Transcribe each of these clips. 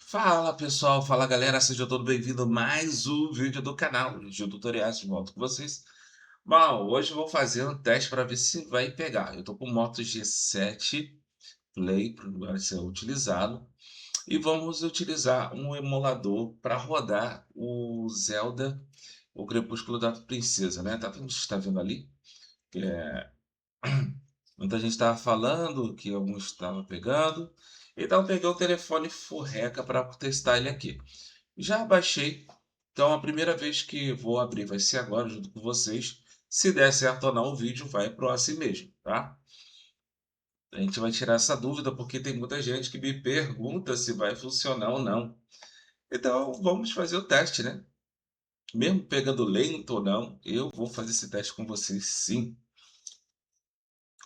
Fala pessoal, fala galera, sejam todos bem-vindos a mais um vídeo do canal de tutoriais de moto com vocês. Bom, hoje eu vou fazer um teste para ver se vai pegar. Eu tô com o Moto G7 Play para ser utilizado e vamos utilizar um emulador para rodar o Zelda, o Crepúsculo da Princesa, né? Tá vendo ali? Que muita gente estava falando que alguns estavam pegando, então eu peguei o telefone furreca para testar ele aqui. Já baixei, então a primeira vez que vou abrir vai ser agora junto com vocês. Se der certo ou não, o vídeo vai pro assim mesmo, tá? A gente vai tirar essa dúvida porque tem muita gente que me pergunta se vai funcionar ou não. Então vamos fazer o teste, né? Mesmo pegando lento ou não, eu vou fazer esse teste com vocês sim.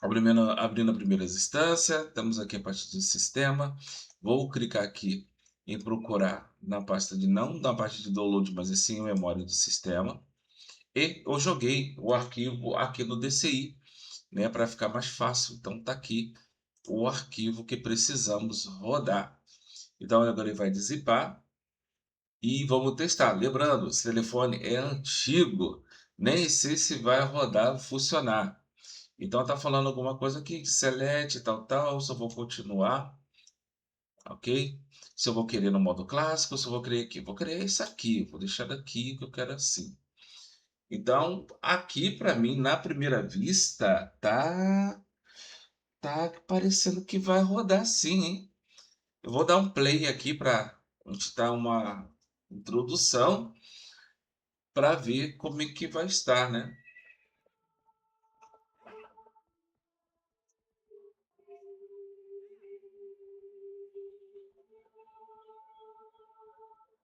Abrindo a primeira instância, estamos aqui a partir do sistema. Vou clicar aqui em procurar na pasta de não na parte de download, mas sim a memória do sistema. E eu joguei o arquivo aqui no DCI, né, para ficar mais fácil. Então tá aqui o arquivo que precisamos rodar. Então agora ele vai dizipar e vamos testar. Lembrando, esse telefone é antigo, nem sei se vai rodar, funcionar. Então tá falando alguma coisa aqui, select, tal, tal, só vou continuar, ok? Se eu vou querer no modo clássico, se eu vou querer aqui, vou querer isso aqui, vou deixar daqui que eu quero assim. Então, aqui para mim, na primeira vista, tá parecendo que vai rodar sim, hein? Eu vou dar um play aqui para te dar uma introdução para ver como é que vai estar, né?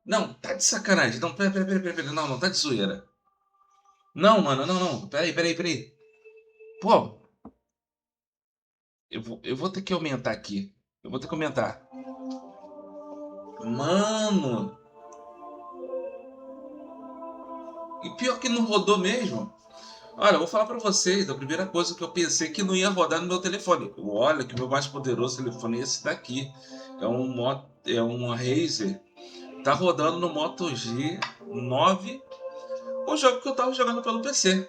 Não, tá de sacanagem. Não, pera. Não, tá de zoeira. Não, mano, não. Peraí. Pô, eu vou ter que aumentar aqui. Eu vou ter que aumentar. Mano, e pior que não rodou mesmo. Olha, eu vou falar pra vocês, a primeira coisa que eu pensei que não ia rodar no meu telefone. Olha que o meu mais poderoso telefone é esse daqui. É um Razer. Tá rodando no Moto G9, o jogo que eu tava jogando pelo PC.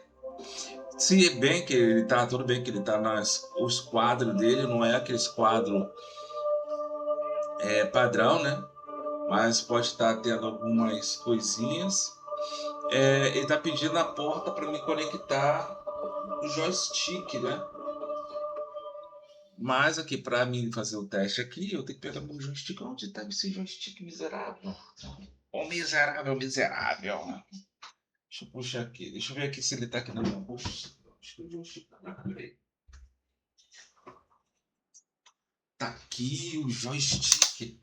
Se bem que ele tá, tudo bem que ele tá os quadros dele, não é aqueles quadros padrão, né? Mas pode estar tendo algumas coisinhas. Ele tá pedindo a porta para me conectar o joystick, né? Mas aqui, para mim fazer o teste aqui, eu tenho que pegar meu joystick. Onde tá esse joystick miserável? Ô miserável. Deixa eu puxar aqui. Deixa eu ver aqui se ele tá aqui na minha bolsa. Acho que o joystick tá aqui. Tá aqui o joystick.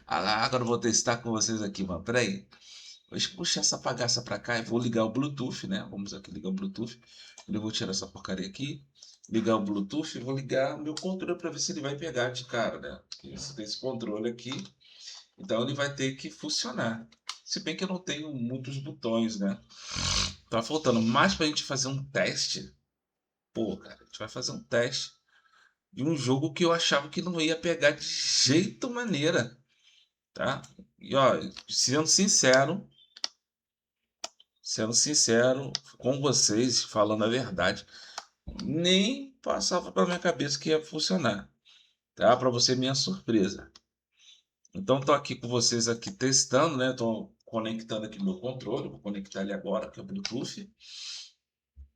Ah lá, agora eu vou testar com vocês aqui, mano. Peraí. Deixa eu puxar essa bagaça pra cá e vou ligar o Bluetooth, né? Vamos aqui ligar o Bluetooth. Eu vou tirar essa porcaria aqui. Ligar o Bluetooth e vou ligar o meu controle para ver se ele vai pegar de cara, né? Esse controle aqui. Então ele vai ter que funcionar. Se bem que eu não tenho muitos botões, né? Tá faltando mais pra gente fazer um teste. Pô, cara, a gente vai fazer um teste de um jogo que eu achava que não ia pegar de jeito maneira, tá? E ó, sendo sincero com vocês, falando a verdade, nem passava pela minha cabeça que ia funcionar, tá? Para você minha surpresa. Então tô aqui com vocês aqui testando, né? Tô conectando aqui meu controle, vou conectar ele agora, que é o Bluetooth,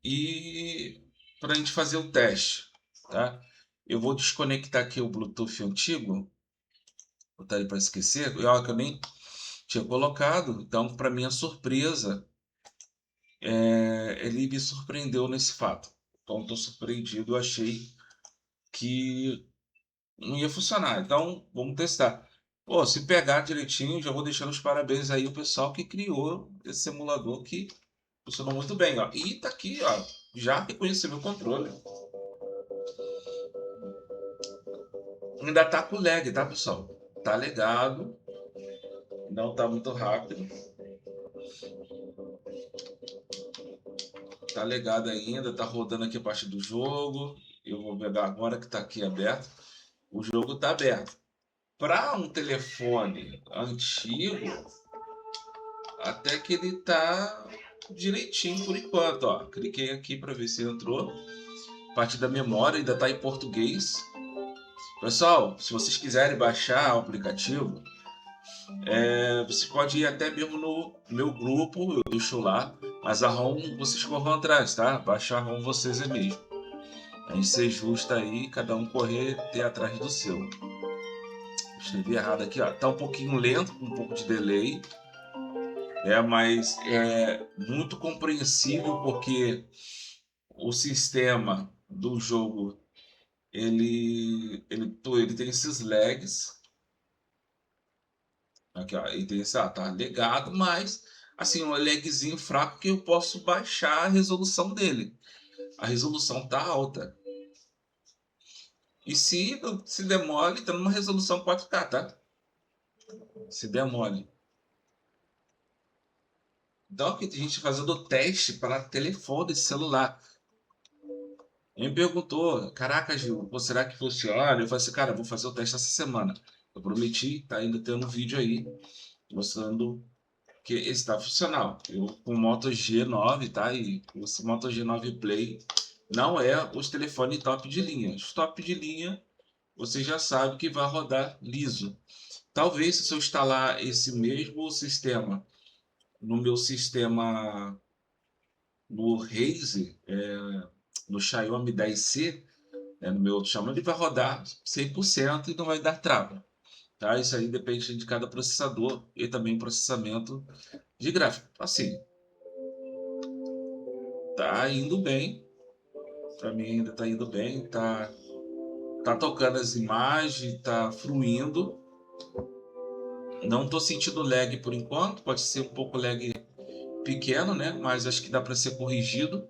e para a gente fazer o teste, tá? Eu vou desconectar aqui o Bluetooth antigo, botar ele para esquecer, e ó, que eu nem tinha colocado, então para minha surpresa, ele me surpreendeu nesse fato. Então estou surpreendido, eu achei que não ia funcionar. Então vamos testar. Pô, se pegar direitinho, já vou deixando os parabéns aí ao pessoal que criou esse simulador que funcionou muito bem, ó. E tá aqui, ó, já reconheceu meu controle. Ainda tá com lag, tá, pessoal? Tá ligado, não tá muito rápido. Tá ligado ainda, tá rodando aqui a parte do jogo. Eu vou pegar agora que tá aqui aberto. O jogo tá aberto. Para um telefone antigo, até que ele tá direitinho por enquanto, ó. Cliquei aqui para ver se entrou. Parte da memória ainda tá em português. Pessoal, se vocês quiserem baixar o aplicativo, você pode ir até mesmo no meu grupo, eu deixo lá. Mas a ROM vocês corram atrás, tá? Baixar a ROM vocês é mesmo. A gente ser justo aí, cada um correr ter atrás do seu. Escrevi errado aqui, ó. Tá um pouquinho lento, com um pouco de delay. Mas é muito compreensível porque o sistema do jogo ele tem esses lags. Aqui, ó, ele tem esse, tá legado, mas assim, um lagzinho fraco que eu posso baixar a resolução dele. A resolução tá alta. E se demole, tá numa resolução 4K, tá? Se demole. Então, aqui tem gente fazendo teste para telefone e celular. Ele me perguntou, caraca, Gil, pô, será que funciona? Eu falei assim, cara, eu vou fazer o teste essa semana. Eu prometi, tá ainda tendo um vídeo aí mostrando que está funcional. Eu com o Moto G9, tá? E o Moto G9 Play não é os telefones top de linha. Os top de linha, você já sabe que vai rodar liso. Talvez se eu instalar esse mesmo sistema no meu sistema no Razer, no Xiaomi 10C, no meu outro Xiaomi, ele vai rodar 100% e não vai dar trava. Tá? Isso aí depende de cada processador e também processamento de gráfico. Assim, tá indo bem. Para mim ainda tá indo bem. Tá tocando as imagens, tá fluindo. Não tô sentindo lag por enquanto. Pode ser um pouco lag pequeno, né? Mas acho que dá para ser corrigido.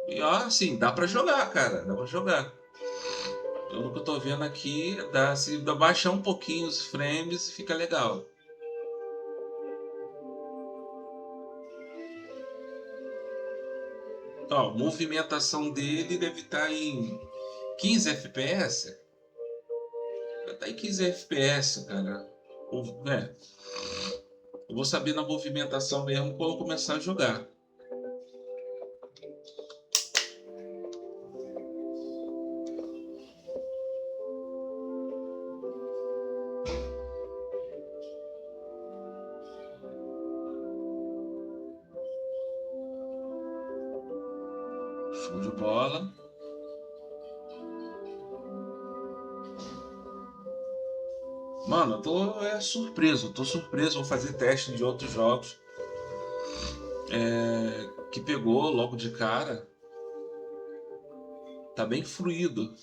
E ó, assim, dá para jogar, cara. Dá para jogar. Pelo que eu tô vendo aqui, se baixar um pouquinho os frames, fica legal. Ó, a movimentação dele deve estar em 15 FPS. Tá em 15 FPS, cara. Eu vou saber na movimentação mesmo quando eu começar a jogar. Show de bola. Mano, eu tô surpreso. Tô surpreso. Vou fazer teste de outros jogos. Que pegou logo de cara. Tá bem fluido.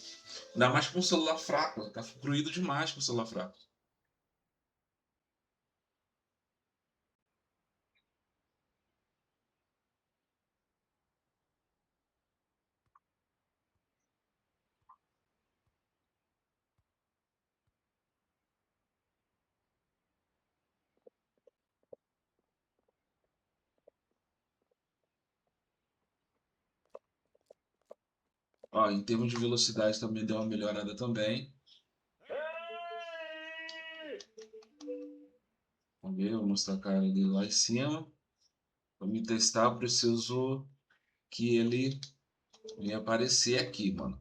Ainda mais com um celular fraco. Tá fluido demais com o celular fraco. Ó, em termos de velocidade também deu uma melhorada também. Vamos ver, vou mostrar a cara dele lá em cima. Para me testar, eu preciso que ele venha aparecer aqui, mano.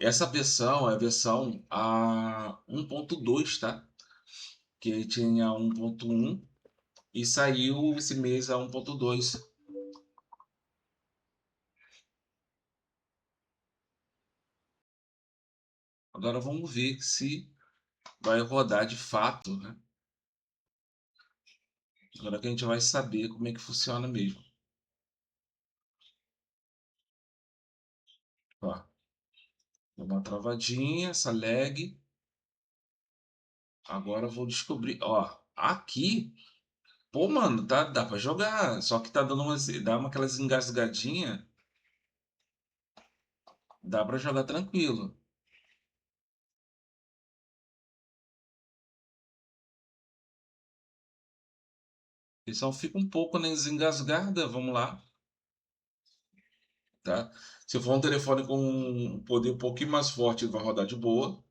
Essa versão é a versão a 1.2, tá? Que tinha 1.1 e saiu esse mês a 1.2. Agora vamos ver se vai rodar de fato, né? Agora que a gente vai saber como é que funciona mesmo. Ó, deu uma travadinha, essa lag. Agora eu vou descobrir. Ó, aqui, pô, mano, dá pra jogar. Só que tá dando aquelas engasgadinhas. Dá pra jogar tranquilo. Ele só fica um pouco engasgada, vamos lá, tá? Se for um telefone com um poder um pouquinho mais forte, ele vai rodar de boa,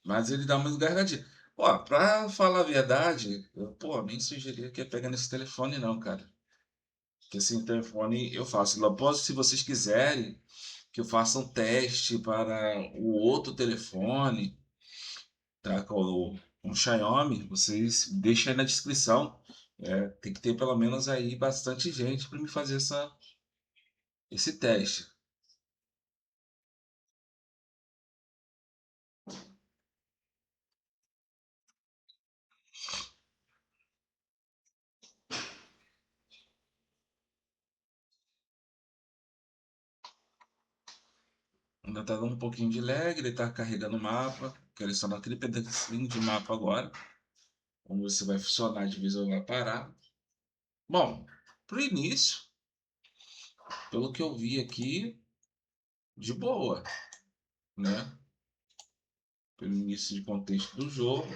mas ele dá uma engasgadinha. Ó, pra falar a verdade, nem sugeria que ia pegar nesse telefone não, cara. Porque esse telefone eu faço. Após, se vocês quiserem que eu faça um teste para o outro telefone, tá? Com um Xiaomi, vocês deixem aí na descrição. Tem que ter pelo menos aí bastante gente para me fazer esse teste. Ainda tá dando um pouquinho de lag, ele tá carregando o mapa. Quero instalar aquele pedacinho de mapa agora. Como você vai funcionar, de vez vai parar. Bom, pro início, pelo que eu vi aqui, de boa, né? Pelo início de contexto do jogo.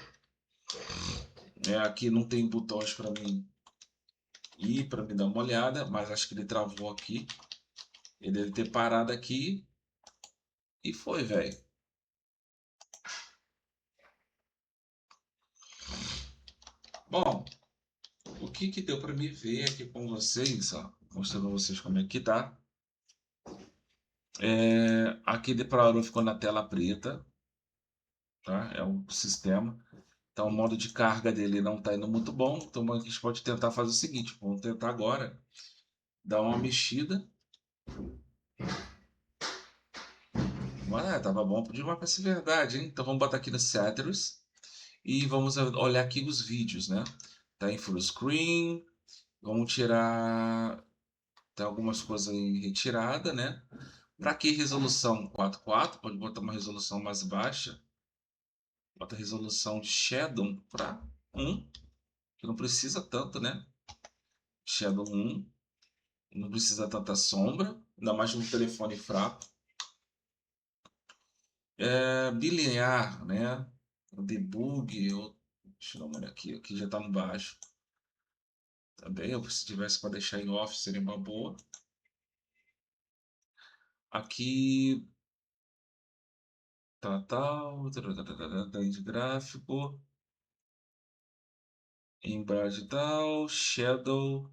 Aqui não tem botões para mim ir, para me dar uma olhada, mas acho que ele travou aqui. Ele deve ter parado aqui e foi, velho. Bom, o que que deu para me ver aqui com vocês, ó, mostrando a vocês como é que tá. Aqui de parou ficou na tela preta, tá? É o sistema. Então o modo de carga dele não está indo muito bom. Então a gente pode tentar fazer o seguinte, vamos tentar agora dar uma mexida. Mas tava bom demais para ser verdade, hein? Então vamos botar aqui no Settings e vamos olhar aqui os vídeos, né? Tá em full screen. Vamos tirar, tem algumas coisas em retirada, né? Para que resolução 4:4? Pode botar uma resolução mais baixa. Bota a resolução de Shadow para 1, que não precisa tanto, né? Shadow 1, não precisa tanta sombra, ainda mais de um telefone fraco. Bilinear, né? O debug, deixa eu dar uma olhada aqui já está no baixo. Tá bem, se tivesse para deixar em off seria uma boa. Aqui de gráfico, embed tal, shadow,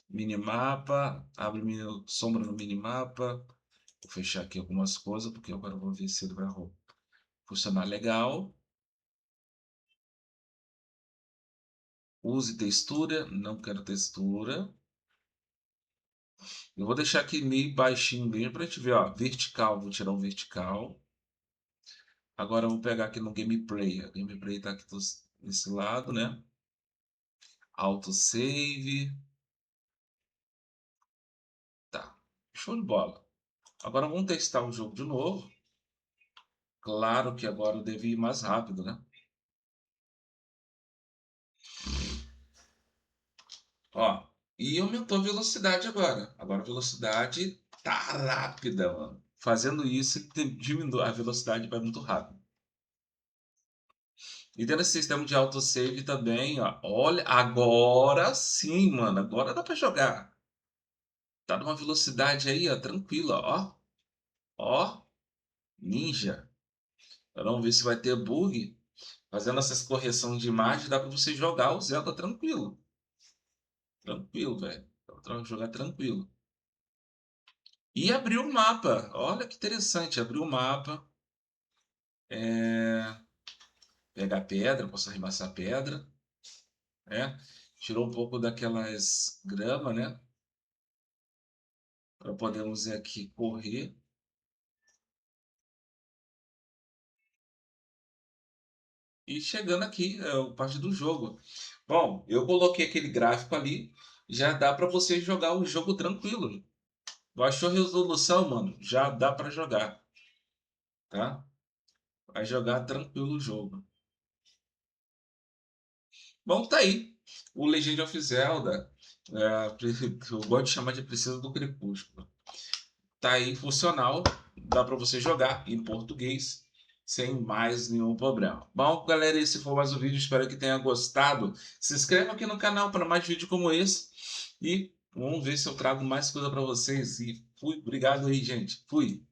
minimapa, abre sombra no minimapa. Vou fechar aqui algumas coisas porque agora eu vou ver se ele vai funcionar legal. Use textura, não quero textura. Eu vou deixar aqui meio baixinho mesmo para a gente ver, ó, vertical, vou tirar o vertical. Agora eu vou pegar aqui no gameplay. A gameplay está aqui desse lado, né? Autosave. Tá, show de bola. Agora vamos testar o jogo de novo. Claro que agora eu devo ir mais rápido, né? Ó, e aumentou a velocidade agora. Agora a velocidade tá rápida, mano. Fazendo isso, diminui a velocidade, vai muito rápido. E tendo esse sistema de autosave também, ó. Olha, agora sim, mano. Agora dá pra jogar. Tá numa velocidade aí, ó, tranquila, ó. Ó, ninja. Vamos ver se vai ter bug. Fazendo essas correções de imagem, dá pra você jogar o Zelda tranquilo. Tranquilo, velho. Dá pra jogar tranquilo. E abriu o mapa. Olha que interessante. Abriu o mapa. Pegar pedra, posso arremessar pedra. Né? Tirou um pouco daquelas grama, né? Para podermos aqui correr. E chegando aqui, é a parte do jogo. Bom, eu coloquei aquele gráfico ali. Já dá para você jogar o jogo tranquilo. Baixou a resolução, mano. Já dá para jogar. Tá? Vai jogar tranquilo o jogo. Bom, tá aí. O Legend of Zelda, que eu gosto de chamar de Princesa do Crepúsculo. Tá aí funcional, dá para você jogar em português. sem mais nenhum problema. Bom, galera, esse foi mais um vídeo, espero que tenha gostado. Se inscreva aqui no canal para mais vídeos como esse e vamos ver se eu trago mais coisa para vocês. E fui, obrigado aí, gente. Fui.